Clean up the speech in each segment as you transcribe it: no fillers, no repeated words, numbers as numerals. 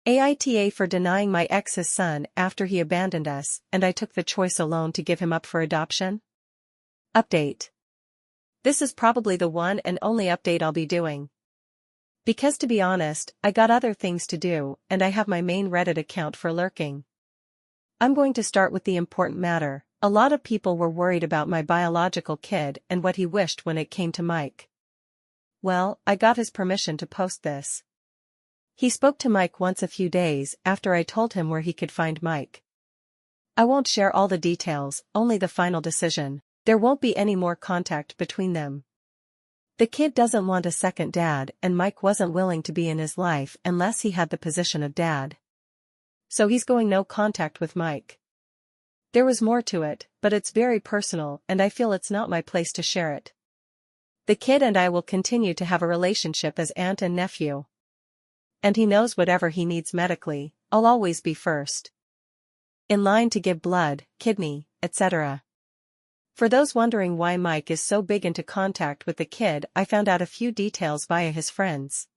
AITAH for denying my ex his son after he abandoned us and I took the choice alone to give him up for adoption? Update. This is probably the one and only update I'll be doing. Because to be honest, I got other things to do, and I have my main Reddit account for lurking. I'm going to start with the important matter. A lot of people were worried about my biological kid and what he wished when it came to Mike. Well, I got his permission to post this. He spoke to Mike once a few days after I told him where he could find Mike. I won't share all the details, only the final decision. There won't be any more contact between them. The kid doesn't want a second dad, and Mike wasn't willing to be in his life unless he had the position of dad. So he's going no contact with Mike. There was more to it, but it's very personal and I feel it's not my place to share it. The kid and I will continue to have a relationship as aunt and nephew. And he knows whatever he needs medically, I'll always be first in line to give blood, kidney, etc. For those wondering why Mike is so big into contact with the kid, I found out a few details via his friends.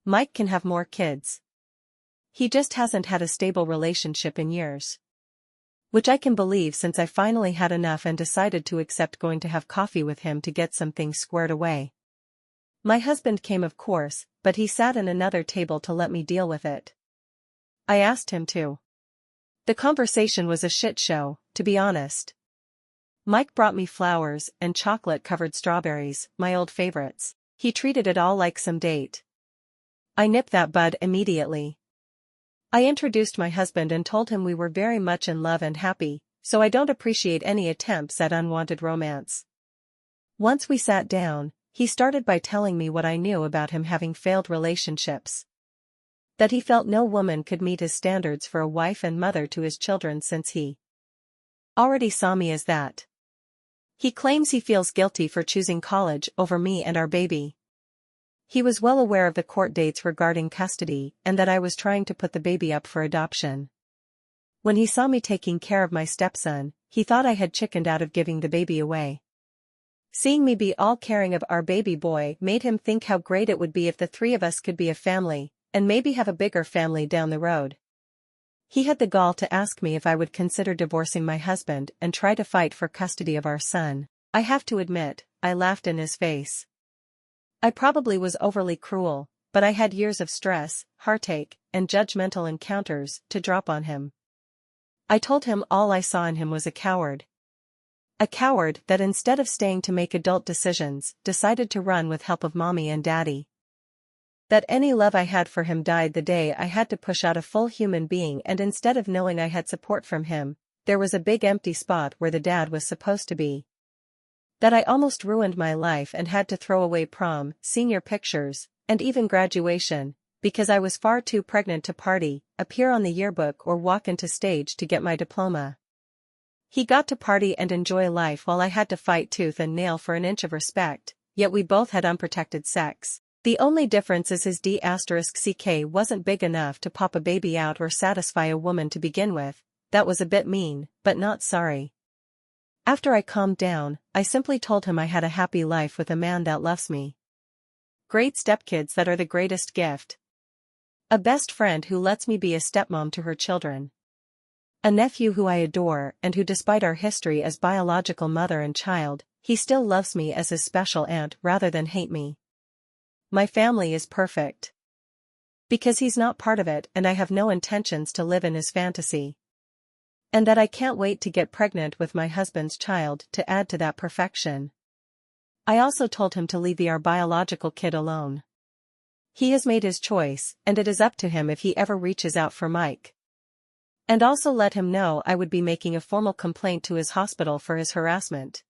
Mike can have more kids. He just hasn't had a stable relationship in years. Which I can believe since I finally had enough and decided to accept going to have coffee with him to get some things squared away. My husband came of course, but he sat in another table to let me deal with it. I asked him to. The conversation was a shit show, to be honest. Mike brought me flowers and chocolate-covered strawberries, my old favorites. He treated it all like some date. I nipped that bud immediately. I introduced my husband and told him we were very much in love and happy, so I don't appreciate any attempts at unwanted romance. Once we sat down, he started by telling me what I knew about him having failed relationships. That he felt no woman could meet his standards for a wife and mother to his children since he already saw me as that. He claims he feels guilty for choosing college over me and our baby. He was well aware of the court dates regarding custody and that I was trying to put the baby up for adoption. When he saw me taking care of my stepson, he thought I had chickened out of giving the baby away. Seeing me be all caring of our baby boy made him think how great it would be if the three of us could be a family, and maybe have a bigger family down the road. He had the gall to ask me if I would consider divorcing my husband and try to fight for custody of our son. I have to admit, I laughed in his face. I probably was overly cruel, but I had years of stress, heartache, and judgmental encounters to drop on him. I told him all I saw in him was a coward. A coward that instead of staying to make adult decisions, decided to run with help of mommy and daddy. That any love I had for him died the day I had to push out a full human being, and instead of knowing I had support from him, there was a big empty spot where the dad was supposed to be. That I almost ruined my life and had to throw away prom, senior pictures, and even graduation, because I was far too pregnant to party, appear on the yearbook or walk into stage to get my diploma. He got to party and enjoy life while I had to fight tooth and nail for an inch of respect, yet we both had unprotected sex. The only difference is his D**ck wasn't big enough to pop a baby out or satisfy a woman to begin with. That was a bit mean, but not sorry. After I calmed down, I simply told him I had a happy life with a man that loves me. Great stepkids that are the greatest gift. A best friend who lets me be a stepmom to her children. A nephew who I adore and who, despite our history as biological mother and child, he still loves me as his special aunt rather than hate me. My family is perfect. Because he's not part of it and I have no intentions to live in his fantasy. And that I can't wait to get pregnant with my husband's child to add to that perfection. I also told him to leave our biological kid alone. He has made his choice, and it is up to him if he ever reaches out for Mike. And also let him know I would be making a formal complaint to his hospital for his harassment.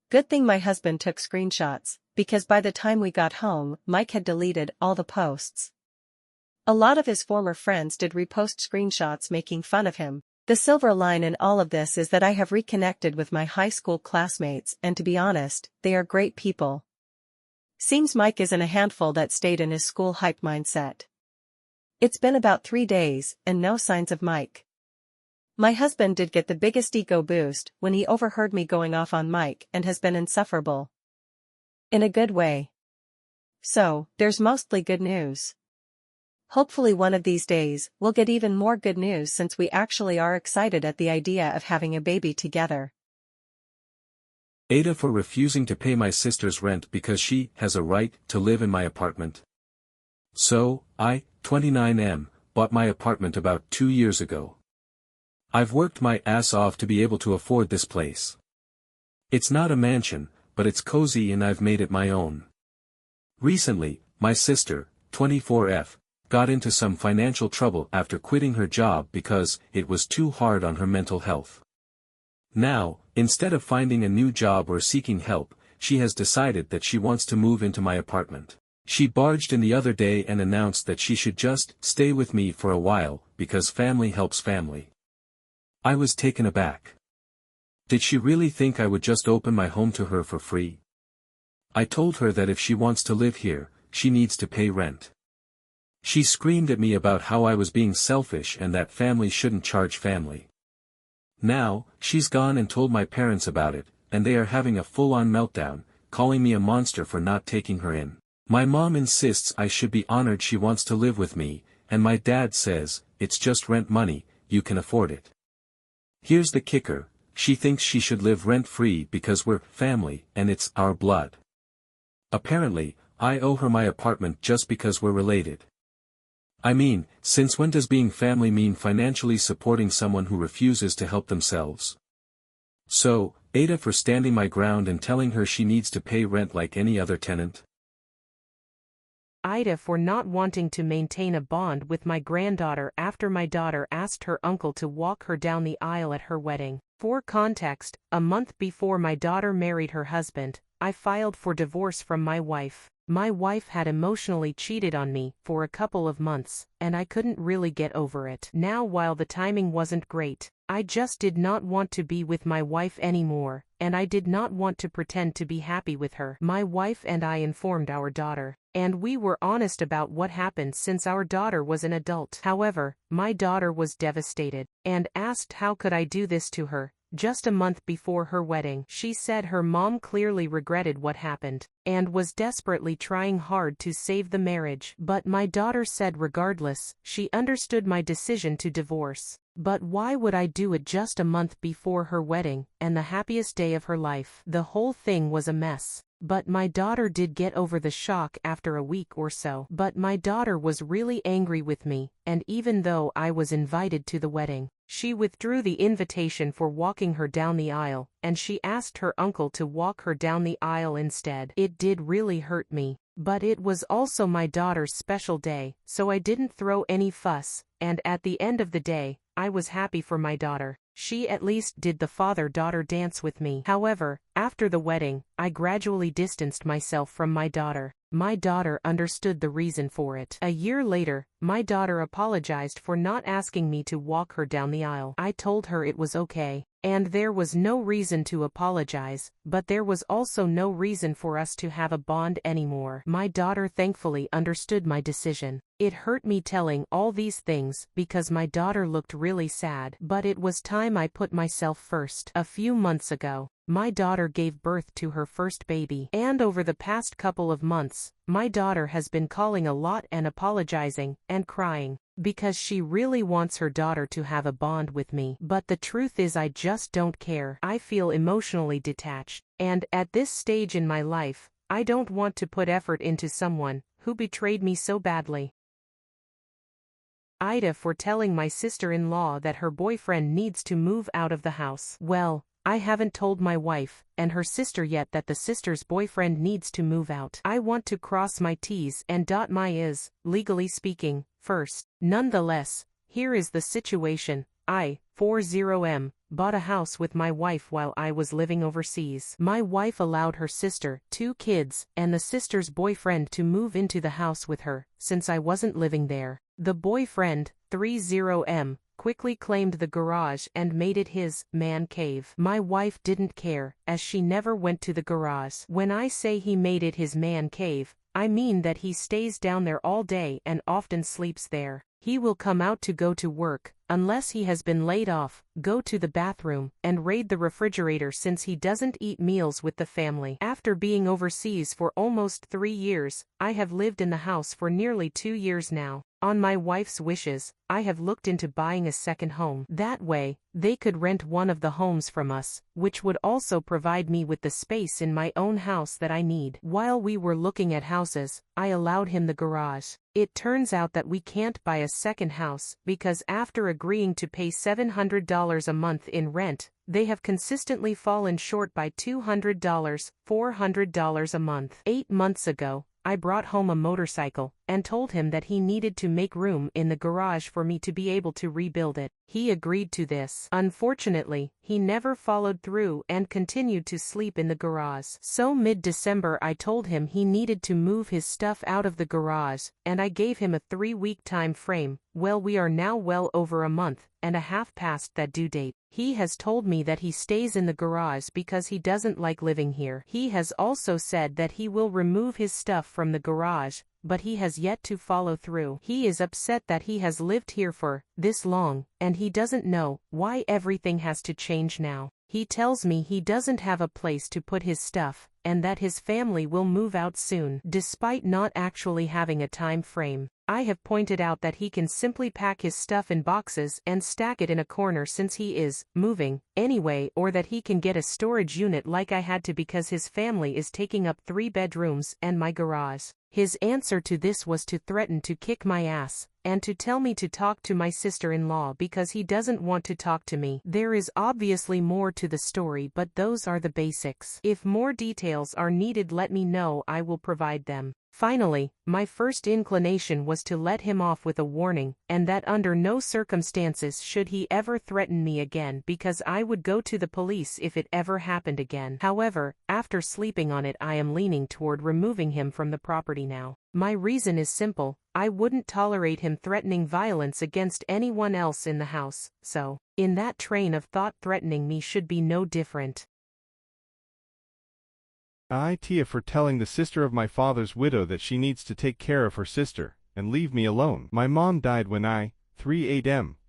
Good thing my husband took screenshots, because by the time we got home, Mike had deleted all the posts. A lot of his former friends did repost screenshots making fun of him. The silver line in all of this is that I have reconnected with my high school classmates, and to be honest, they are great people. Seems Mike isn't a handful that stayed in his school hype mindset. It's been about 3 days, and no signs of Mike. My husband did get the biggest ego boost when he overheard me going off on Mike and has been insufferable. In a good way. So, there's mostly good news. Hopefully one of these days, we'll get even more good news since we actually are excited at the idea of having a baby together. AITAH for refusing to pay my sister's rent because she has a right to live in my apartment. So, I, 29M, bought my apartment about 2 years ago. I've worked my ass off to be able to afford this place. It's not a mansion, but it's cozy and I've made it my own. Recently, my sister, 24F, got into some financial trouble after quitting her job because it was too hard on her mental health. Now, instead of finding a new job or seeking help, she has decided that she wants to move into my apartment. She barged in the other day and announced that she should just stay with me for a while because family helps family. I was taken aback. Did she really think I would just open my home to her for free? I told her that if she wants to live here, she needs to pay rent. She screamed at me about how I was being selfish and that family shouldn't charge family. Now, she's gone and told my parents about it, and they are having a full-on meltdown, calling me a monster for not taking her in. My mom insists I should be honored she wants to live with me, and my dad says, it's just rent money, you can afford it. Here's the kicker, she thinks she should live rent-free because we're family and it's our blood. Apparently, I owe her my apartment just because we're related. I mean, since when does being family mean financially supporting someone who refuses to help themselves? So, AITAH for standing my ground and telling her she needs to pay rent like any other tenant. AITAH for not wanting to maintain a bond with my granddaughter after my daughter asked her uncle to walk her down the aisle at her wedding. For context, a month before my daughter married her husband, I filed for divorce from my wife. My wife had emotionally cheated on me for a couple of months, and I couldn't really get over it. Now, while the timing wasn't great, I just did not want to be with my wife anymore, and I did not want to pretend to be happy with her. My wife and I informed our daughter, and we were honest about what happened since our daughter was an adult. However, my daughter was devastated, and asked how could I do this to her. Just a month before her wedding, she said her mom clearly regretted what happened, and was desperately trying hard to save the marriage. But my daughter said regardless, she understood my decision to divorce. But why would I do it just a month before her wedding, and the happiest day of her life? The whole thing was a mess. But my daughter did get over the shock after a week or so. But my daughter was really angry with me, and even though I was invited to the wedding, she withdrew the invitation for walking her down the aisle, and she asked her uncle to walk her down the aisle instead. It did really hurt me. But it was also my daughter's special day, so I didn't throw any fuss, and at the end of the day, I was happy for my daughter. She at least did the father-daughter dance with me. However, after the wedding, I gradually distanced myself from my daughter. My daughter understood the reason for it. A year later, my daughter apologized for not asking me to walk her down the aisle. I told her it was okay, and there was no reason to apologize, but there was also no reason for us to have a bond anymore. My daughter thankfully understood my decision. It hurt me telling all these things because my daughter looked really sad, but it was time I put myself first. A few months ago, my daughter gave birth to her first baby, and over the past couple of months, my daughter has been calling a lot and apologizing and crying because she really wants her daughter to have a bond with me. But the truth is I just don't care. I feel emotionally detached, and at this stage in my life, I don't want to put effort into someone who betrayed me so badly. AITAH for telling my sister-in-law that her boyfriend needs to move out of the house. Well, I haven't told my wife and her sister yet that the sister's boyfriend needs to move out. I want to cross my T's and dot my I's, legally speaking, first. Nonetheless, here is the situation. I, 40M, bought a house with my wife while I was living overseas. My wife allowed her sister, 2 kids, and the sister's boyfriend to move into the house with her, since I wasn't living there. The boyfriend, 30M, quickly claimed the garage and made it his man cave. My wife didn't care, as she never went to the garage. When I say he made it his man cave, I mean that he stays down there all day and often sleeps there. He will come out to go to work, unless he has been laid off, go to the bathroom, and raid the refrigerator since he doesn't eat meals with the family. After being overseas for almost 3 years, I have lived in the house for nearly 2 years now. On my wife's wishes, I have looked into buying a second home. That way, they could rent one of the homes from us, which would also provide me with the space in my own house that I need. While we were looking at houses, I allowed him the garage. It turns out that we can't buy a second house because after agreeing to pay $700 a month in rent, they have consistently fallen short by $200, $400 a month. 8 months ago, I brought home a motorcycle and told him that he needed to make room in the garage for me to be able to rebuild it. He agreed to this. Unfortunately, he never followed through and continued to sleep in the garage. So mid-December I told him he needed to move his stuff out of the garage, and I gave him a 3-week time frame. Well, we are now well over a month and a half past that due date. He has told me that he stays in the garage because he doesn't like living here. He has also said that he will remove his stuff from the garage, but he has yet to follow through. He is upset that he has lived here for this long, and he doesn't know why everything has to change now. He tells me he doesn't have a place to put his stuff, and that his family will move out soon, despite not actually having a time frame. I have pointed out that he can simply pack his stuff in boxes and stack it in a corner since he is moving anyway, or that he can get a storage unit like I had to because his family is taking up 3 bedrooms and my garage. His answer to this was to threaten to kick my ass, and to tell me to talk to my sister-in-law because he doesn't want to talk to me. There is obviously more to the story, but those are the basics. If more details are needed, let me know, I will provide them. Finally, my first inclination was to let him off with a warning, and that under no circumstances should he ever threaten me again because I would go to the police if it ever happened again. However, after sleeping on it, I am leaning toward removing him from the property now. My reason is simple: I wouldn't tolerate him threatening violence against anyone else in the house, so, in that train of thought, threatening me should be no different. AITAH for telling the sister of my father's widow that she needs to take care of her sister and leave me alone. My mom died when I, 3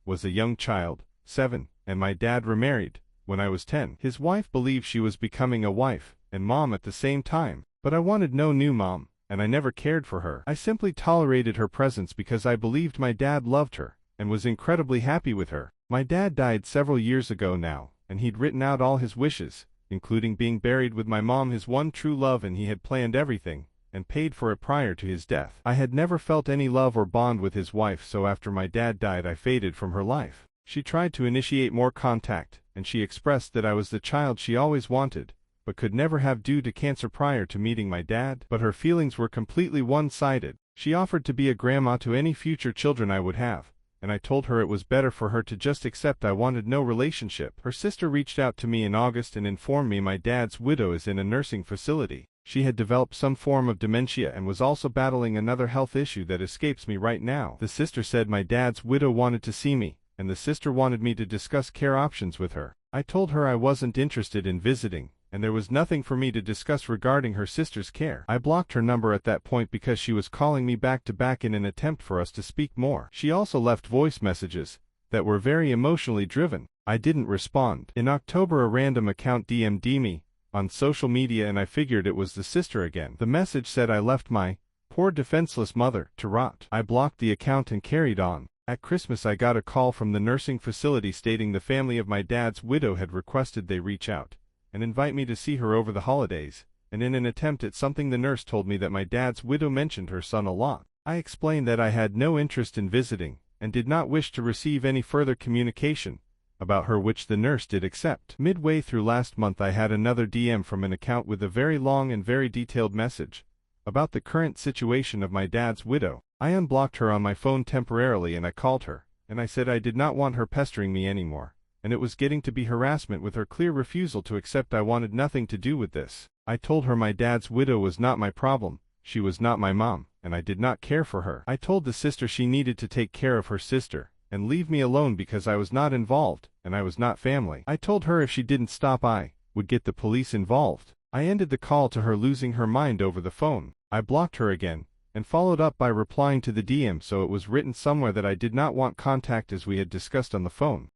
was a young child, 7, and my dad remarried when I was 10. His wife believed she was becoming a wife and mom at the same time, but I wanted no new mom, and I never cared for her. I simply tolerated her presence because I believed my dad loved her and was incredibly happy with her. My dad died several years ago now, and he'd written out all his wishes, including being buried with my mom, his one true love, and he had planned everything and paid for it prior to his death. I had never felt any love or bond with his wife, so after my dad died I faded from her life. She tried to initiate more contact, and she expressed that I was the child she always wanted, but could never have due to cancer prior to meeting my dad, but her feelings were completely one-sided. She offered to be a grandma to any future children I would have, and I told her it was better for her to just accept I wanted no relationship. Her sister reached out to me in August and informed me my dad's widow is in a nursing facility. She had developed some form of dementia and was also battling another health issue that escapes me right now. The sister said my dad's widow wanted to see me, and the sister wanted me to discuss care options with her. I told her I wasn't interested in visiting, and there was nothing for me to discuss regarding her sister's care. I blocked her number at that point because she was calling me back to back in an attempt for us to speak more. She also left voice messages that were very emotionally driven. I didn't respond. In October, a random account DM'd me on social media, and I figured it was the sister again. The message said I left my poor defenseless mother to rot. I blocked the account and carried on. At Christmas I got a call from the nursing facility stating the family of my dad's widow had requested they reach out and invite me to see her over the holidays, and in an attempt at something the nurse told me that my dad's widow mentioned her son a lot. I explained that I had no interest in visiting, and did not wish to receive any further communication about her, which the nurse did accept. Midway through last month I had another DM from an account with a very long and very detailed message about the current situation of my dad's widow. I unblocked her on my phone temporarily and I called her, and I said I did not want her pestering me anymore, and it was getting to be harassment with her clear refusal to accept I wanted nothing to do with this. I told her my dad's widow was not my problem, she was not my mom, and I did not care for her. I told the sister she needed to take care of her sister and leave me alone because I was not involved, and I was not family. I told her if she didn't stop I would get the police involved. I ended the call to her losing her mind over the phone. I blocked her again, and followed up by replying to the DM so it was written somewhere that I did not want contact as we had discussed on the phone.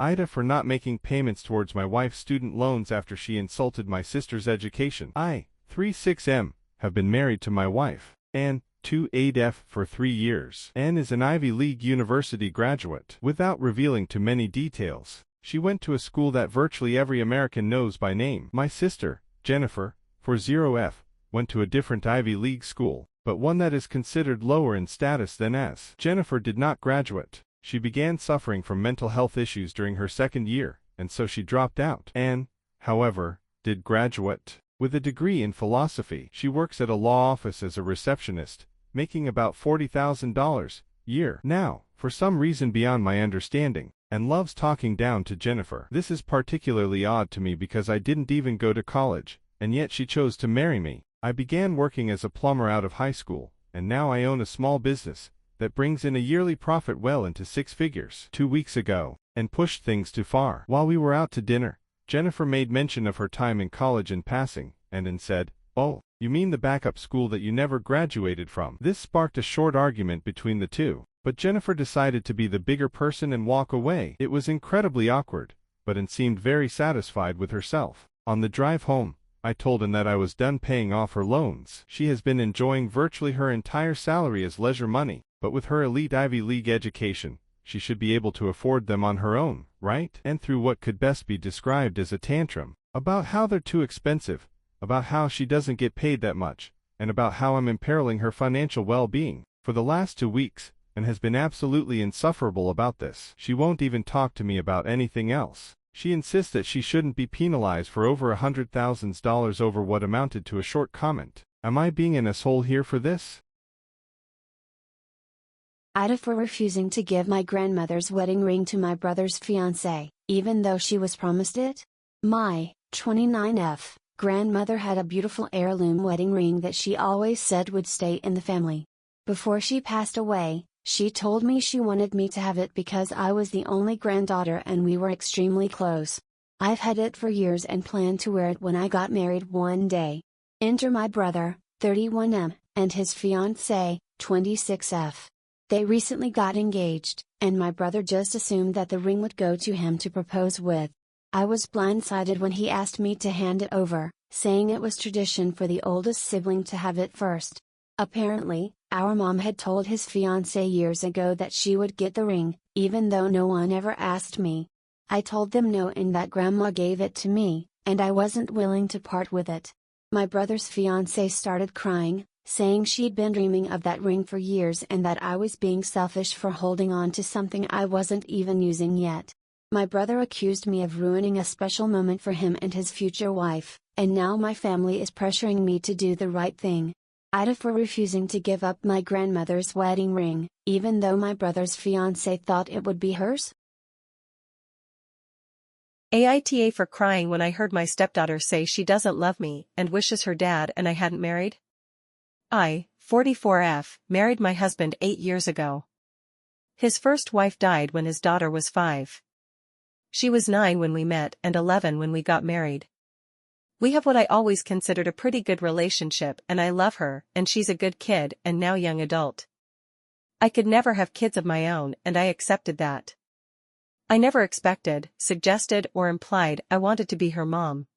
AITAH for not making payments towards my wife's student loans after she insulted my sister's education. I, 36M, have been married to my wife, and 2 AITAH for 3 years. N is an Ivy League university graduate. Without revealing too many details, she went to a school that virtually every American knows by name. My sister, Jennifer, for 0F, went to a different Ivy League school, but one that is considered lower in status than S. Jennifer did not graduate. She began suffering from mental health issues during her second year, and so she dropped out. Anne, however, did graduate. With a degree in philosophy, she works at a law office as a receptionist, making about $40,000 a year now, for some reason beyond my understanding, and loves talking down to Jennifer. This is particularly odd to me because I didn't even go to college, and yet she chose to marry me. I began working as a plumber out of high school, and now I own a small business that brings in a yearly profit well into 6 figures. 2 weeks ago, and pushed things too far. While we were out to dinner, Jennifer made mention of her time in college in passing, and said, "Oh, you mean the backup school that you never graduated from?" This sparked a short argument between the two, but Jennifer decided to be the bigger person and walk away. It was incredibly awkward, but Anne seemed very satisfied with herself. On the drive home, I told Anne that I was done paying off her loans. She has been enjoying virtually her entire salary as leisure money, but with her elite Ivy League education, she should be able to afford them on her own, right? And through what could best be described as a tantrum, about how they're too expensive, about how she doesn't get paid that much, and about how I'm imperiling her financial well-being. For the last 2 weeks, and has been absolutely insufferable about this. She won't even talk to me about anything else. She insists that she shouldn't be penalized for over $100,000 over what amounted to a short comment. Am I being an asshole here for this? AITAH for refusing to give my grandmother's wedding ring to my brother's fiancé, even though she was promised it. My 29F grandmother had a beautiful heirloom wedding ring that she always said would stay in the family. Before she passed away, she told me she wanted me to have it because I was the only granddaughter and we were extremely close. I've had it for years and planned to wear it when I got married one day. Enter my brother, 31M, and his fiancée, 26F. They recently got engaged, and my brother just assumed that the ring would go to him to propose with. I was blindsided when he asked me to hand it over, saying it was tradition for the oldest sibling to have it first. Apparently, our mom had told his fiancée years ago that she would get the ring, even though no one ever asked me. I told them no and that grandma gave it to me, and I wasn't willing to part with it. My brother's fiancée started crying, saying she'd been dreaming of that ring for years and that I was being selfish for holding on to something I wasn't even using yet. My brother accused me of ruining a special moment for him and his future wife, and now my family is pressuring me to do the right thing. AITAH for refusing to give up my grandmother's wedding ring, even though my brother's fiancé thought it would be hers. AITAH for crying when I heard my stepdaughter say she doesn't love me and wishes her dad and I hadn't married. I, 44F, married my husband 8 years ago. His first wife died when his daughter was 5. She was 9 when we met and 11 when we got married. We have what I always considered a pretty good relationship and I love her and she's a good kid and now young adult. I could never have kids of my own and I accepted that. I never expected, suggested or implied I wanted to be her mom.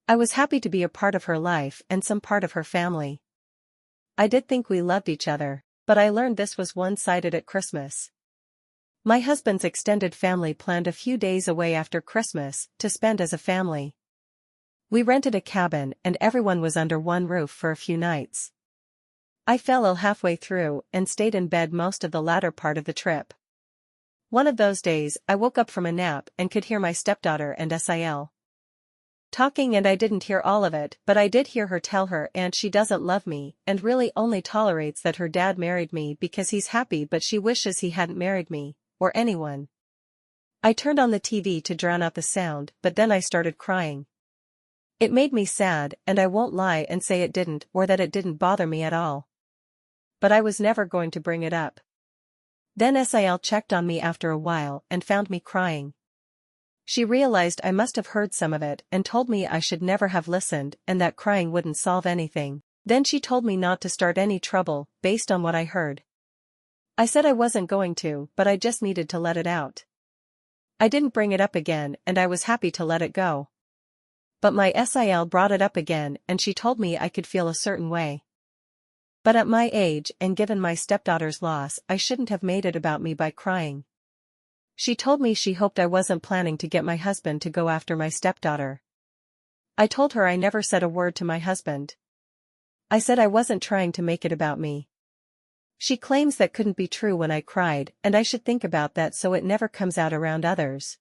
I was happy to be a part of her life and some part of her family. I did think we loved each other, but I learned this was one-sided at Christmas. My husband's extended family planned a few days away after Christmas to spend as a family. We rented a cabin and everyone was under one roof for a few nights. I fell ill halfway through and stayed in bed most of the latter part of the trip. One of those days I woke up from a nap and could hear my stepdaughter and Sil talking and I didn't hear all of it but I did hear her tell her aunt she doesn't love me and really only tolerates that her dad married me because he's happy but she wishes he hadn't married me, or anyone. I turned on the TV to drown out the sound but then I started crying. It made me sad and I won't lie and say it didn't or that it didn't bother me at all. But I was never going to bring it up. Then Sil checked on me after a while and found me crying. She realized I must have heard some of it and told me I should never have listened and that crying wouldn't solve anything. Then she told me not to start any trouble based on what I heard. I said I wasn't going to, but I just needed to let it out. I didn't bring it up again and I was happy to let it go. But my Sil brought it up again and she told me I could feel a certain way. But at my age and given my stepdaughter's loss, I shouldn't have made it about me by crying. She told me she hoped I wasn't planning to get my husband to go after my stepdaughter. I told her I never said a word to my husband. I said I wasn't trying to make it about me. She claims that couldn't be true when I cried, and I should think about that so it never comes out around others.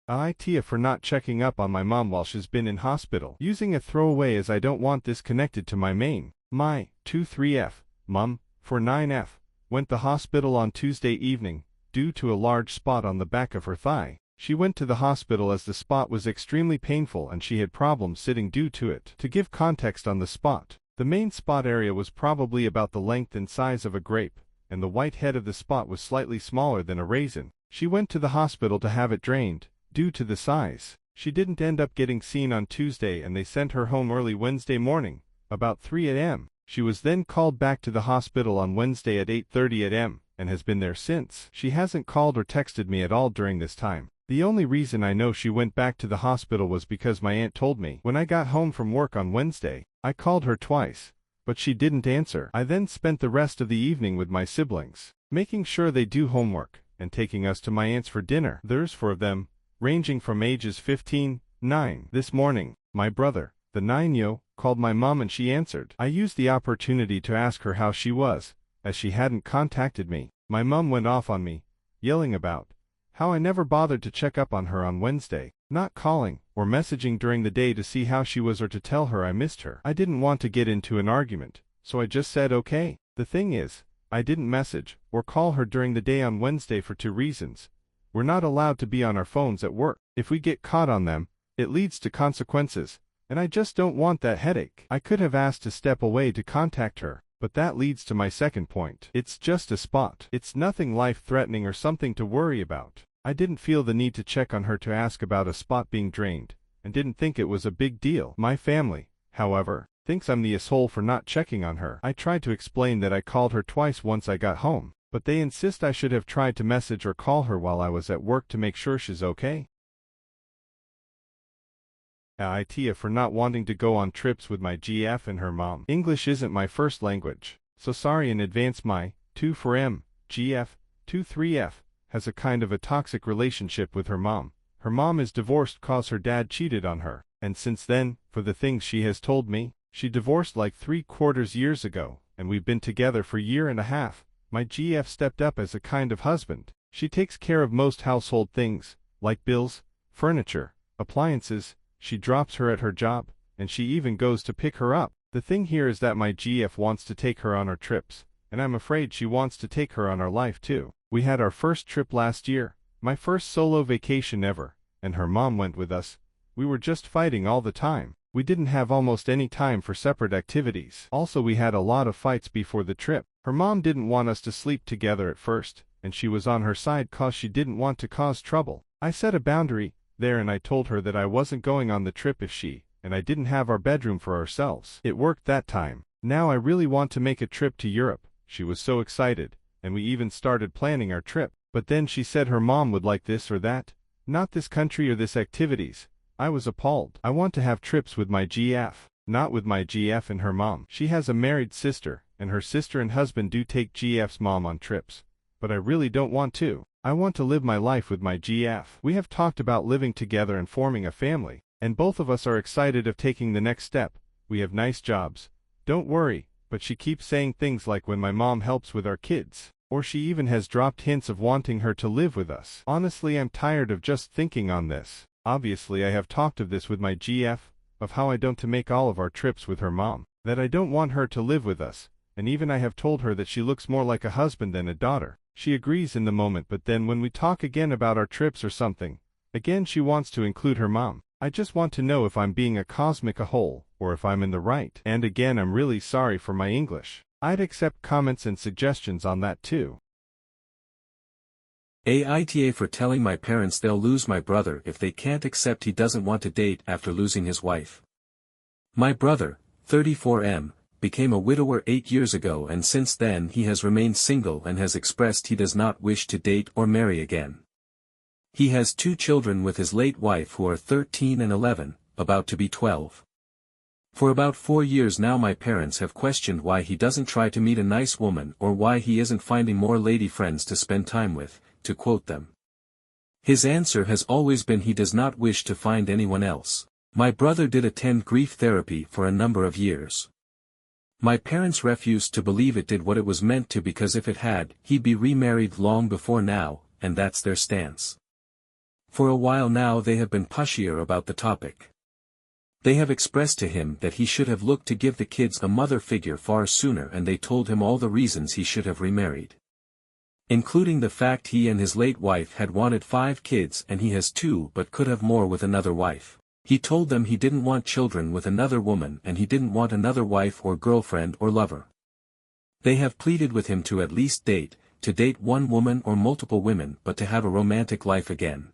AITAH for not checking up on my mom while she's been in hospital. Using a throwaway as I don't want this connected to my main. My 23F, mom, 49F, went to the hospital on Tuesday evening, due to a large spot on the back of her thigh. She went to the hospital as the spot was extremely painful and she had problems sitting due to it. To give context on the spot, the main spot area was probably about the length and size of a grape, and the white head of the spot was slightly smaller than a raisin. She went to the hospital to have it drained. Due to the size, she didn't end up getting seen on Tuesday and they sent her home early Wednesday morning, about 3 a.m. She was then called back to the hospital on Wednesday at 8:30 a.m. and has been there since. She hasn't called or texted me at all during this time. The only reason I know she went back to the hospital was because my aunt told me. When I got home from work on Wednesday, I called her twice, but she didn't answer. I then spent the rest of the evening with my siblings, making sure they do homework, and taking us to my aunt's for dinner. There's 4 of them, ranging from ages 15, 9. This morning, my brother, the 9-year-old, called my mom and she answered. I used the opportunity to ask her how she was, as she hadn't contacted me. My mom went off on me, yelling about how I never bothered to check up on her on Wednesday, not calling or messaging during the day to see how she was or to tell her I missed her. I didn't want to get into an argument, so I just said okay. The thing is, I didn't message or call her during the day on Wednesday for 2 reasons. We're not allowed to be on our phones at work. If we get caught on them, it leads to consequences, and I just don't want that headache. I could have asked to step away to contact her, but that leads to my second point. It's just a spot. It's nothing life-threatening or something to worry about. I didn't feel the need to check on her to ask about a spot being drained, and didn't think it was a big deal. My family, however, thinks I'm the asshole for not checking on her. I tried to explain that I called her twice once I got home, but they insist I should have tried to message or call her while I was at work to make sure she's okay. AITAH for not wanting to go on trips with my GF and her mom. English isn't my first language, so sorry in advance. My 24M, GF, 23F, has a kind of a toxic relationship with her mom. Her mom is divorced cause her dad cheated on her, and since then, for the things she has told me, she divorced like 3/4 years ago, and we've been together for 1.5 years. My GF stepped up as a kind of husband. She takes care of most household things, like bills, furniture, appliances. She drops her at her job, and she even goes to pick her up. The thing here is that my GF wants to take her on our trips, and I'm afraid she wants to take her on our life too. We had our first trip last year, my first solo vacation ever, and her mom went with us. We were just fighting all the time. We didn't have almost any time for separate activities. Also, we had a lot of fights before the trip. Her mom didn't want us to sleep together at first, and she was on her side cause she didn't want to cause trouble. I set a boundary there and I told her that I wasn't going on the trip if she and I didn't have our bedroom for ourselves. It worked that time. Now I really want to make a trip to Europe. She was so excited, and we even started planning our trip. But then she said her mom would like this or that, not this country or this activities. I was appalled. I want to have trips with my GF, not with my GF and her mom. She has a married sister, and her sister and husband do take GF's mom on trips. But I really don't want to. I want to live my life with my GF. We have talked about living together and forming a family, and both of us are excited of taking the next step. We have nice jobs. Don't worry, but she keeps saying things like when my mom helps with our kids, or she even has dropped hints of wanting her to live with us. Honestly, I'm tired of just thinking on this. Obviously, I have talked of this with my GF, of how I don't to make all of our trips with her mom, that I don't want her to live with us, and even I have told her that she looks more like a husband than a daughter. She agrees in the moment, but then when we talk again about our trips or something, again she wants to include her mom. I just want to know if I'm being a cosmic a-hole, or if I'm in the right. And again, I'm really sorry for my English. I'd accept comments and suggestions on that too. AITAH for telling my parents they'll lose my brother if they can't accept he doesn't want to date after losing his wife. My brother, 34M, became a widower 8 years ago, and since then he has remained single and has expressed he does not wish to date or marry again. He has 2 children with his late wife who are 13 and 11, about to be 12. For about 4 years now my parents have questioned why he doesn't try to meet a nice woman or why he isn't finding more lady friends to spend time with, to quote them. His answer has always been he does not wish to find anyone else. My brother did attend grief therapy for a number of years. My parents refused to believe it did what it was meant to because if it had, he'd be remarried long before now, and that's their stance. For a while now they have been pushier about the topic. They have expressed to him that he should have looked to give the kids a mother figure far sooner, and they told him all the reasons he should have remarried. Including the fact he and his late wife had wanted 5 kids and he has 2 but could have more with another wife. He told them he didn't want children with another woman and he didn't want another wife or girlfriend or lover. They have pleaded with him to at least date one woman or multiple women, but to have a romantic life again.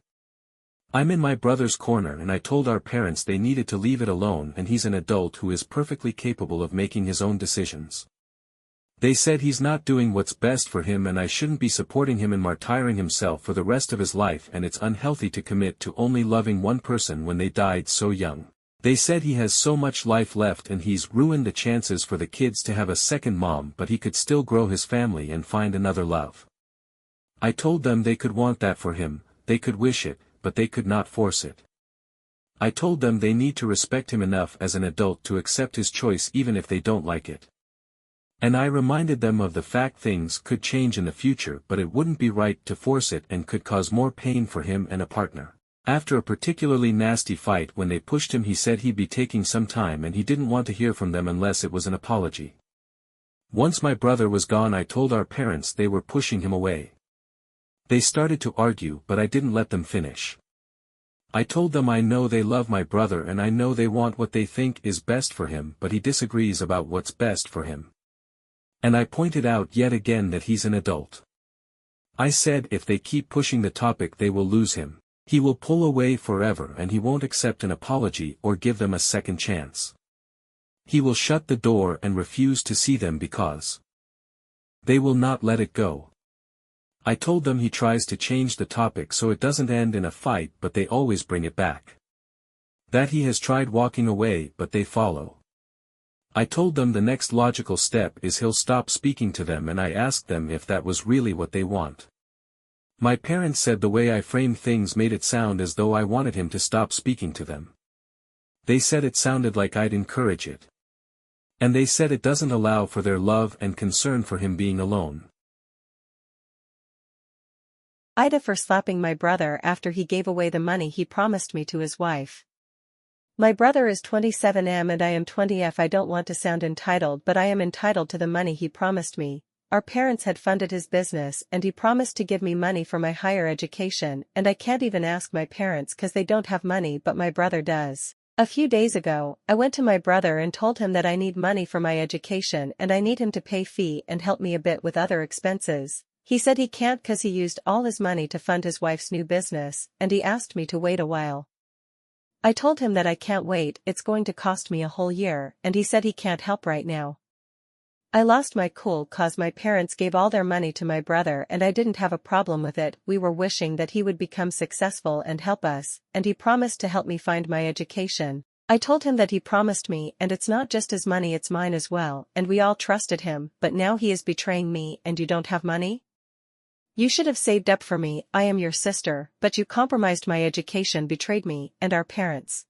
I'm in my brother's corner and I told our parents they needed to leave it alone and he's an adult who is perfectly capable of making his own decisions. They said he's not doing what's best for him and I shouldn't be supporting him in martyring himself for the rest of his life, and it's unhealthy to commit to only loving one person when they died so young. They said he has so much life left and he's ruined the chances for the kids to have a second mom, but he could still grow his family and find another love. I told them they could want that for him, they could wish it, but they could not force it. I told them they need to respect him enough as an adult to accept his choice even if they don't like it. And I reminded them of the fact things could change in the future, but it wouldn't be right to force it and could cause more pain for him and a partner. After a particularly nasty fight when they pushed him, he said he'd be taking some time and he didn't want to hear from them unless it was an apology. Once my brother was gone I told our parents they were pushing him away. They started to argue but I didn't let them finish. I told them I know they love my brother and I know they want what they think is best for him, but he disagrees about what's best for him. And I pointed out yet again that he's an adult. I said if they keep pushing the topic they will lose him. He will pull away forever and he won't accept an apology or give them a second chance. He will shut the door and refuse to see them because they will not let it go. I told them he tries to change the topic so it doesn't end in a fight, but they always bring it back. That he has tried walking away but they follow. I told them the next logical step is he'll stop speaking to them, and I asked them if that was really what they want. My parents said the way I framed things made it sound as though I wanted him to stop speaking to them. They said it sounded like I'd encourage it. And they said it doesn't allow for their love and concern for him being alone. AITAH for slapping my brother after he gave away the money he promised me to his wife. My brother is 27M and I am 20F. I don't want to sound entitled, but I am entitled to the money he promised me. Our parents had funded his business and he promised to give me money for my higher education, and I can't even ask my parents cause they don't have money, but my brother does. A few days ago, I went to my brother and told him that I need money for my education and I need him to pay fee and help me a bit with other expenses. He said he can't cause he used all his money to fund his wife's new business, and he asked me to wait a while. I told him that I can't wait, it's going to cost me a whole year, and he said he can't help right now. I lost my cool cause my parents gave all their money to my brother and I didn't have a problem with it. We were wishing that he would become successful and help us, and he promised to help me find my education. I told him that he promised me, and it's not just his money, it's mine as well, and we all trusted him, but now he is betraying me. And you don't have money? You should have saved up for me. I am your sister, but you compromised my education, betrayed me, and our parents.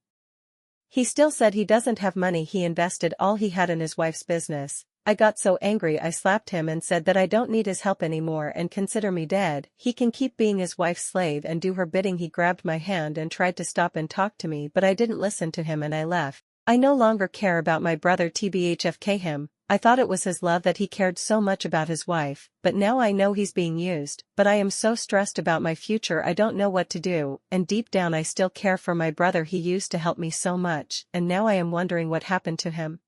He still said he doesn't have money. He invested all he had in his wife's business. I got so angry I slapped him and said that I don't need his help anymore and consider me dead. He can keep being his wife's slave and do her bidding. He grabbed my hand and tried to stop and talk to me, but I didn't listen to him and I left. I no longer care about my brother. TBHFK him. I thought it was his love that he cared so much about his wife, but now I know he's being used. But I am so stressed about my future, I don't know what to do, and deep down I still care for my brother. He used to help me so much, and now I am wondering what happened to him.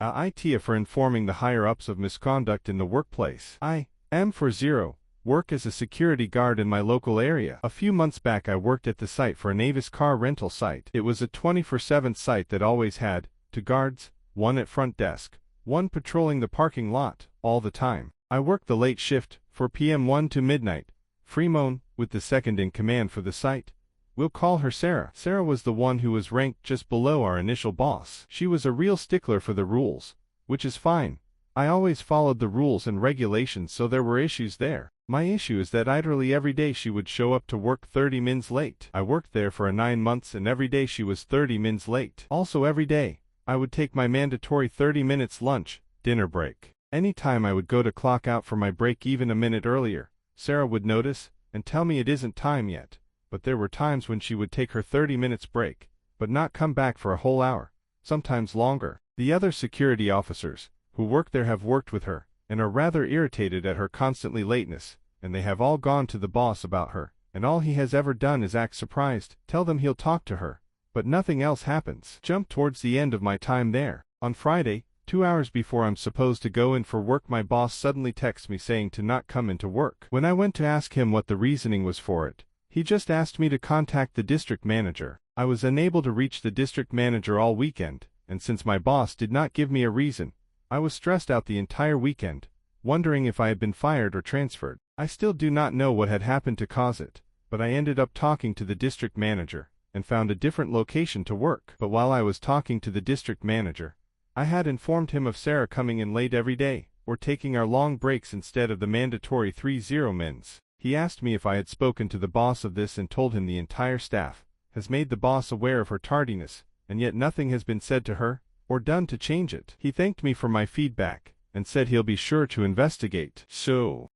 AITAH for informing the higher-ups of misconduct in the workplace. I am for 0. Work as a security guard in my local area. A few months back I worked at the site for an Avis car rental site. It was a 24/7 site that always had 2 guards, 1 at front desk, 1 patrolling the parking lot, all the time. I worked the late shift, 4 p.m. 1 to midnight, Fremont, with the second in command for the site, We'll call her Sarah. Sarah was the one who was ranked just below our initial boss. She was a real stickler for the rules, which is fine. I always followed the rules and regulations, so there were issues there. My issue is that literally every day she would show up to work 30 minutes late. I worked there for 9 months and every day she was 30 minutes late. Also every day, I would take my mandatory 30 minutes lunch, dinner break. Anytime I would go to clock out for my break even a minute earlier, Sarah would notice and tell me it isn't time yet. But there were times when she would take her 30 minutes break, but not come back for a whole hour, sometimes longer. The other security officers who work there have worked with her, and are rather irritated at her constantly lateness, and they have all gone to the boss about her, and all he has ever done is act surprised, tell them he'll talk to her, but nothing else happens. Jump towards the end of my time there. On Friday, 2 hours before I'm supposed to go in for work, my boss suddenly texts me saying to not come into work. When I went to ask him what the reasoning was for it, he just asked me to contact the district manager. I was unable to reach the district manager all weekend, and since my boss did not give me a reason, I was stressed out the entire weekend, wondering if I had been fired or transferred. I still do not know what had happened to cause it, but I ended up talking to the district manager, and found a different location to work. But while I was talking to the district manager, I had informed him of Sarah coming in late every day, or taking our long breaks instead of the mandatory 30 minutes. He asked me if I had spoken to the boss of this and told him the entire staff has made the boss aware of her tardiness, and yet nothing has been said to her or done to change it. He thanked me for my feedback and said he'll be sure to investigate. So,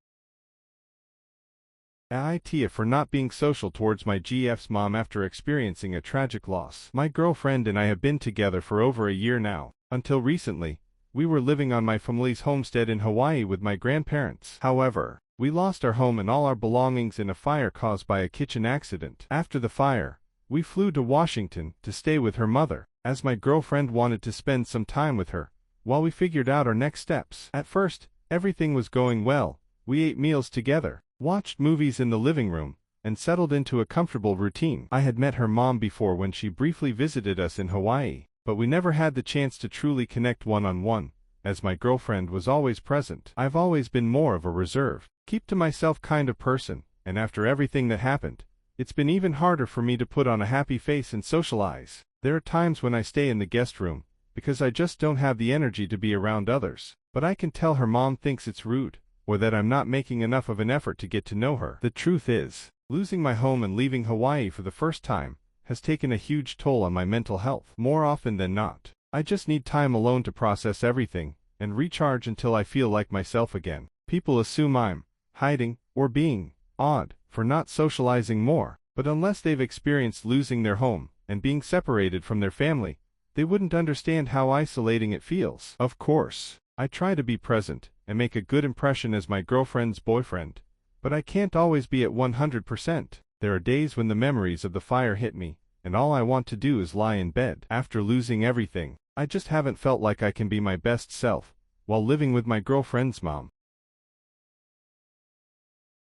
AITAH for not being social towards my GF's mom after experiencing a tragic loss. My girlfriend and I have been together for over a year now. Until recently, we were living on my family's homestead in Hawaii with my grandparents. However, we lost our home and all our belongings in a fire caused by a kitchen accident. After the fire, we flew to Washington to stay with her mother, as my girlfriend wanted to spend some time with her, while we figured out our next steps. At first, everything was going well. We ate meals together, watched movies in the living room, and settled into a comfortable routine. I had met her mom before when she briefly visited us in Hawaii, but we never had the chance to truly connect one-on-one, as my girlfriend was always present. I've always been more of a reserved, keep-to-myself kind of person, and after everything that happened, it's been even harder for me to put on a happy face and socialize. There are times when I stay in the guest room, because I just don't have the energy to be around others. But I can tell her mom thinks it's rude, or that I'm not making enough of an effort to get to know her. The truth is, losing my home and leaving Hawaii for the first time has taken a huge toll on my mental health. More often than not, I just need time alone to process everything and recharge until I feel like myself again. People assume I'm hiding or being odd for not socializing more, but unless they've experienced losing their home and being separated from their family, they wouldn't understand how isolating it feels. Of course, I try to be present and make a good impression as my girlfriend's boyfriend, but I can't always be at 100%. There are days when the memories of the fire hit me, and all I want to do is lie in bed. After losing everything, I just haven't felt like I can be my best self while living with my girlfriend's mom.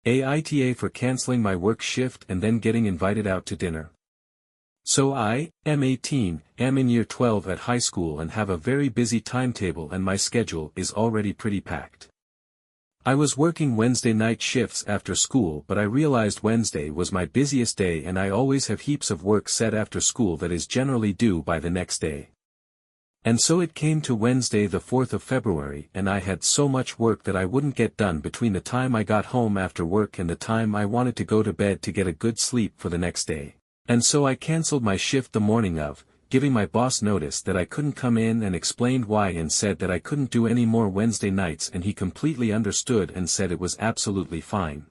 AITAH for canceling my work shift and then getting invited out to dinner. So I am 18, am in year 12 at high school and have a very busy timetable, and my schedule is already pretty packed. I was working Wednesday night shifts after school, but I realized Wednesday was my busiest day and I always have heaps of work set after school that is generally due by the next day. And so it came to Wednesday the 4th of February and I had so much work that I wouldn't get done between the time I got home after work and the time I wanted to go to bed to get a good sleep for the next day. And so I canceled my shift the morning of, giving my boss notice that I couldn't come in and explained why and said that I couldn't do any more Wednesday nights, and he completely understood and said it was absolutely fine.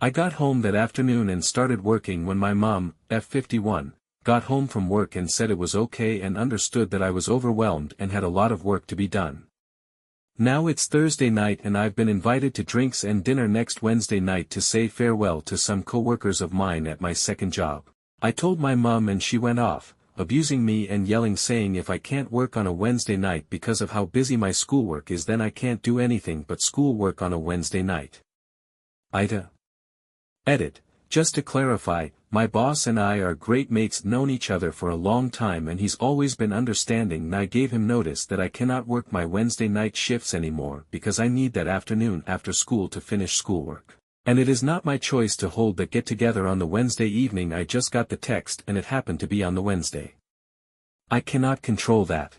I got home that afternoon and started working when my mom, F51, got home from work and said it was okay and understood that I was overwhelmed and had a lot of work to be done. Now it's Thursday night and I've been invited to drinks and dinner next Wednesday night to say farewell to some co-workers of mine at my second job. I told my mom and she went off, abusing me and yelling, saying if I can't work on a Wednesday night because of how busy my schoolwork is, then I can't do anything but schoolwork on a Wednesday night. AITAH. Edit. Just to clarify, my boss and I are great mates, known each other for a long time, and he's always been understanding, and I gave him notice that I cannot work my Wednesday night shifts anymore because I need that afternoon after school to finish schoolwork. And it is not my choice to hold the get-together on the Wednesday evening. I just got the text and it happened to be on the Wednesday. I cannot control that.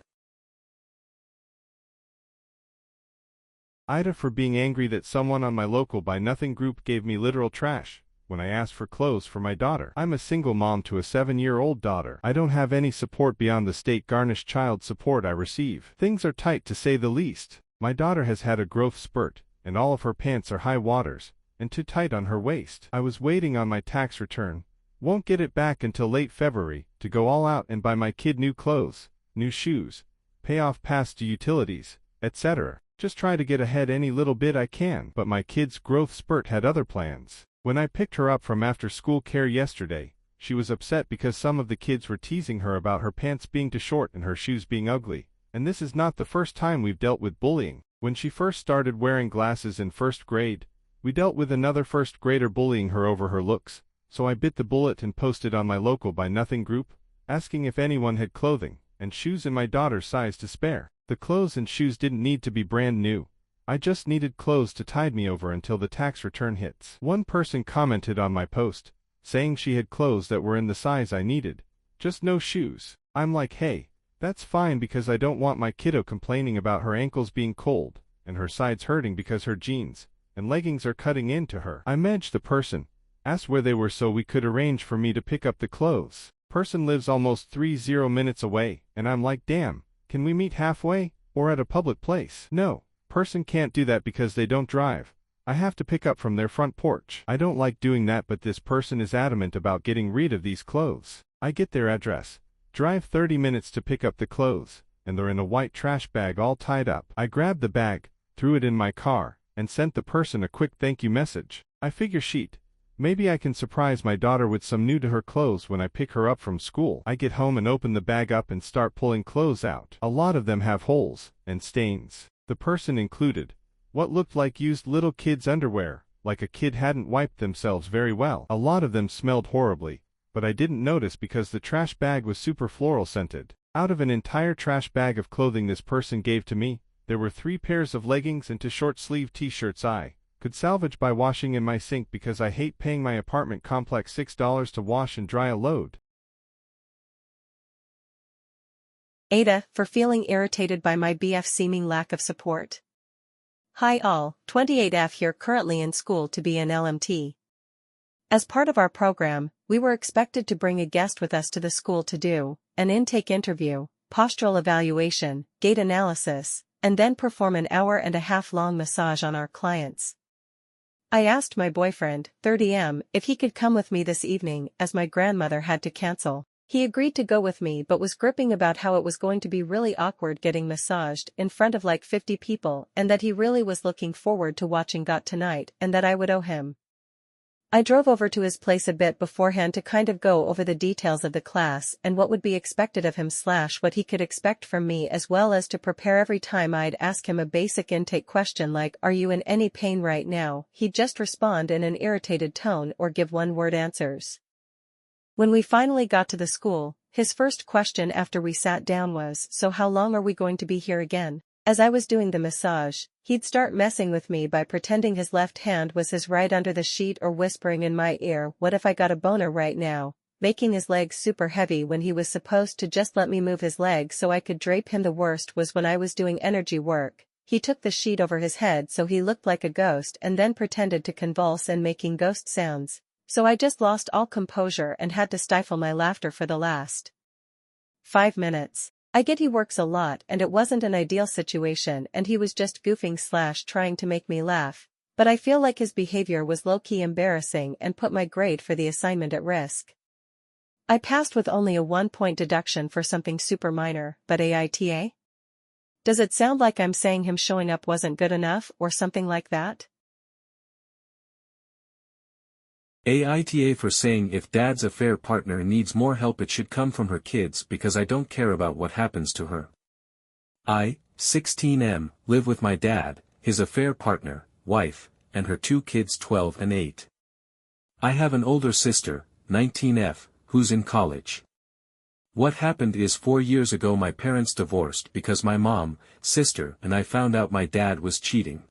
AITAH for being angry that someone on my local Buy Nothing group gave me literal trash when I asked for clothes for my daughter. I'm a single mom to a 7-year-old daughter. I don't have any support beyond the state garnished child support I receive. Things are tight to say the least. My daughter has had a growth spurt, and all of her pants are high waters, and too tight on her waist. I was waiting on my tax return, won't get it back until late February, to go all out and buy my kid new clothes, new shoes, pay off past due utilities, etc. Just try to get ahead any little bit I can. But my kid's growth spurt had other plans. When I picked her up from after-school care yesterday, she was upset because some of the kids were teasing her about her pants being too short and her shoes being ugly. And this is not the first time we've dealt with bullying. When she first started wearing glasses in first grade, we dealt with another first grader bullying her over her looks, so I bit the bullet and posted on my local Buy Nothing group, asking if anyone had clothing and shoes in my daughter's size to spare. The clothes and shoes didn't need to be brand new. I just needed clothes to tide me over until the tax return hits. One person commented on my post, saying she had clothes that were in the size I needed, just no shoes. I'm like, hey, that's fine because I don't want my kiddo complaining about her ankles being cold, and her sides hurting because her jeans and leggings are cutting into her. I messaged the person, asked where they were so we could arrange for me to pick up the clothes. Person lives almost 30 minutes away, and I'm like, damn, can we meet halfway, or at a public place? No, person can't do that because they don't drive. I have to pick up from their front porch. I don't like doing that, but this person is adamant about getting rid of these clothes. I get their address, drive 30 minutes to pick up the clothes, and they're in a white trash bag all tied up. I grabbed the bag, threw it in my car, and sent the person a quick thank you message. I figure shit, maybe I can surprise my daughter with some new to her clothes when I pick her up from school. I get home and open the bag up and start pulling clothes out. A lot of them have holes and stains. The person included what looked like used little kids' underwear, like a kid hadn't wiped themselves very well. A lot of them smelled horribly, but I didn't notice because the trash bag was super floral scented. Out of an entire trash bag of clothing this person gave to me, there were 3 pairs of leggings and 2 short-sleeve t-shirts I could salvage by washing in my sink because I hate paying my apartment complex $6 to wash and dry a load. AITAH for feeling irritated by my BF seeming lack of support. Hi all, 28F here, currently in school to be an LMT. As part of our program, we were expected to bring a guest with us to the school to do an intake interview, postural evaluation, gait analysis, and then perform an 1.5-hour long massage on our clients. I asked my boyfriend, 30M, if he could come with me this evening as my grandmother had to cancel. He agreed to go with me but was gripping about how it was going to be really awkward getting massaged in front of like 50 people and that he really was looking forward to watching GOT tonight and that I would owe him. I drove over to his place a bit beforehand to kind of go over the details of the class and what would be expected of him / what he could expect from me, as well as to prepare every time I'd ask him a basic intake question like, "Are you in any pain right now?" He'd just respond in an irritated tone or give one-word answers. When we finally got to the school, his first question after we sat down was, "So how long are we going to be here again?" As I was doing the massage, he'd start messing with me by pretending his left hand was his right under the sheet or whispering in my ear, "What if I got a boner right now?" Making his legs super heavy when he was supposed to just let me move his legs so I could drape him. The worst was when I was doing energy work. He took the sheet over his head so he looked like a ghost and then pretended to convulse and making ghost sounds. So I just lost all composure and had to stifle my laughter for the last 5 minutes. I get he works a lot and it wasn't an ideal situation and he was just goofing / trying to make me laugh, but I feel like his behavior was low-key embarrassing and put my grade for the assignment at risk. I passed with only a 1-point deduction for something super minor, but AITAH? Does it sound like I'm saying him showing up wasn't good enough or something like that? AITAH for saying if dad's affair partner needs more help it should come from her kids because I don't care about what happens to her. I, 16M, live with my dad, his affair partner, wife, and her 2 kids 12 and 8. I have an older sister, 19F, who's in college. What happened is 4 years ago my parents divorced because my mom, sister, and I found out my dad was cheating.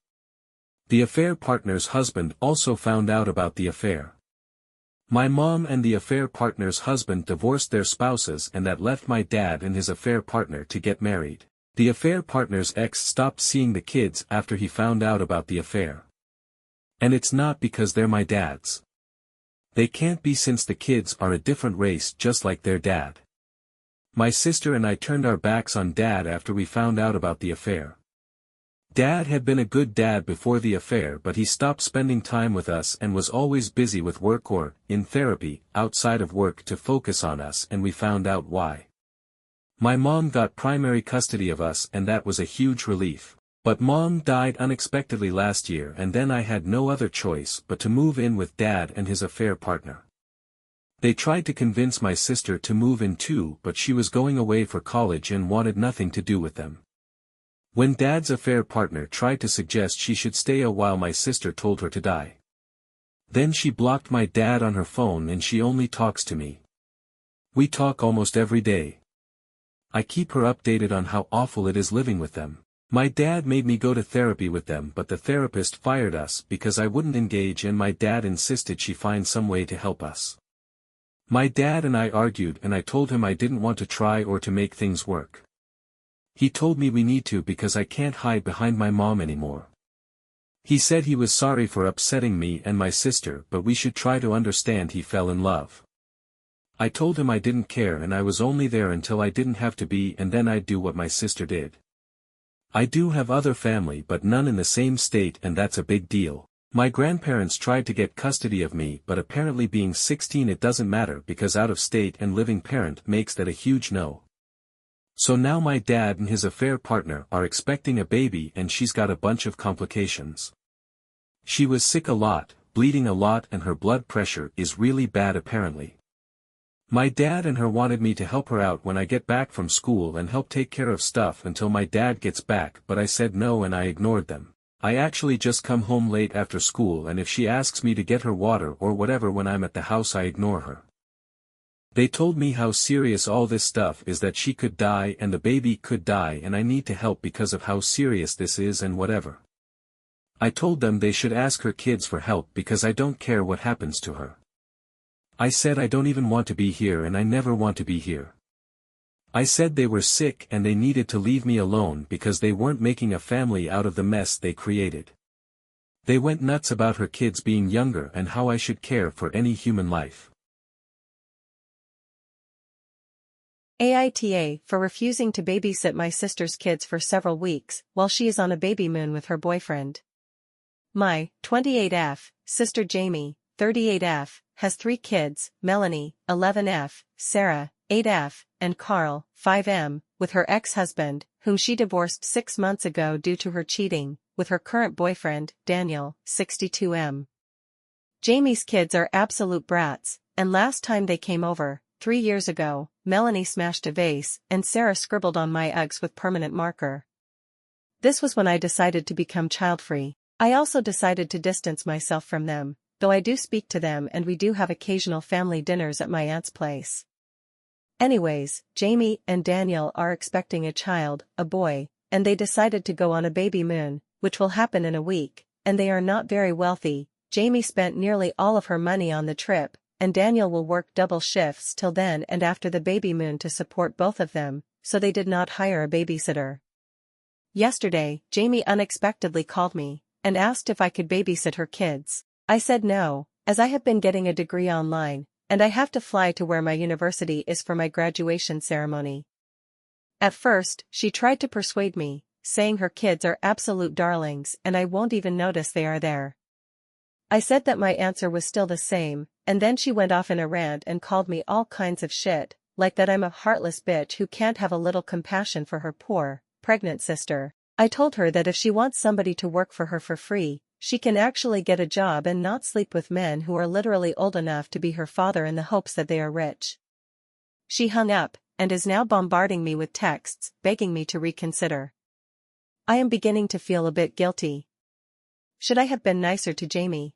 The affair partner's husband also found out about the affair. My mom and the affair partner's husband divorced their spouses, and that left my dad and his affair partner to get married. The affair partner's ex stopped seeing the kids after he found out about the affair. And it's not because they're my dad's. They can't be, since the kids are a different race just like their dad. My sister and I turned our backs on Dad after we found out about the affair. Dad had been a good dad before the affair, but he stopped spending time with us and was always busy with work or, in therapy, outside of work to focus on us, and we found out why. My mom got primary custody of us, and that was a huge relief. But Mom died unexpectedly last year, and then I had no other choice but to move in with Dad and his affair partner. They tried to convince my sister to move in too, but she was going away for college and wanted nothing to do with them. When Dad's affair partner tried to suggest she should stay a while, my sister told her to die. Then she blocked my dad on her phone and she only talks to me. We talk almost every day. I keep her updated on how awful it is living with them. My dad made me go to therapy with them, but the therapist fired us because I wouldn't engage, and my dad insisted she find some way to help us. My dad and I argued, and I told him I didn't want to try or to make things work. He told me we need to because I can't hide behind my mom anymore. He said he was sorry for upsetting me and my sister, but we should try to understand he fell in love. I told him I didn't care and I was only there until I didn't have to be, and then I'd do what my sister did. I do have other family, but none in the same state, and that's a big deal. My grandparents tried to get custody of me, but apparently being 16 it doesn't matter because out of state and living parent makes that a huge no. So now my dad and his affair partner are expecting a baby, and she's got a bunch of complications. She was sick a lot, bleeding a lot, and her blood pressure is really bad apparently. My dad and her wanted me to help her out when I get back from school and help take care of stuff until my dad gets back, but I said no and I ignored them. I actually just come home late after school, and if she asks me to get her water or whatever when I'm at the house, I ignore her. They told me how serious all this stuff is, that she could die and the baby could die, and I need to help because of how serious this is and whatever. I told them they should ask her kids for help because I don't care what happens to her. I said I don't even want to be here and I never want to be here. I said they were sick and they needed to leave me alone because they weren't making a family out of the mess they created. They went nuts about her kids being younger and how I should care for any human life. AITAH for refusing to babysit my sister's kids for several weeks while she is on a baby moon with her boyfriend. My 28F sister Jamie, 38F, has 3 kids, Melanie, 11F, Sarah, 8F, and Carl, 5M, with her ex-husband, whom she divorced 6 months ago due to her cheating, with her current boyfriend, Daniel, 62M. Jamie's kids are absolute brats, and last time they came over, 3 years ago, Melanie smashed a vase and Sarah scribbled on my Uggs with permanent marker. This was when I decided to become child-free. I also decided to distance myself from them, though I do speak to them and we do have occasional family dinners at my aunt's place. Anyways, Jamie and Daniel are expecting a child, a boy, and they decided to go on a baby moon, which will happen in a week, and they are not very wealthy. Jamie spent nearly all of her money on the trip, and Daniel will work double shifts till then and after the baby moon to support both of them, so they did not hire a babysitter. Yesterday, Jamie unexpectedly called me and asked if I could babysit her kids. I said no, as I have been getting a degree online, and I have to fly to where my university is for my graduation ceremony. At first, she tried to persuade me, saying her kids are absolute darlings and I won't even notice they are there. I said that my answer was still the same, and then she went off in a rant and called me all kinds of shit, like that I'm a heartless bitch who can't have a little compassion for her poor, pregnant sister. I told her that if she wants somebody to work for her for free, she can actually get a job and not sleep with men who are literally old enough to be her father in the hopes that they are rich. She hung up, and is now bombarding me with texts, begging me to reconsider. I am beginning to feel a bit guilty. Should I have been nicer to Jamie?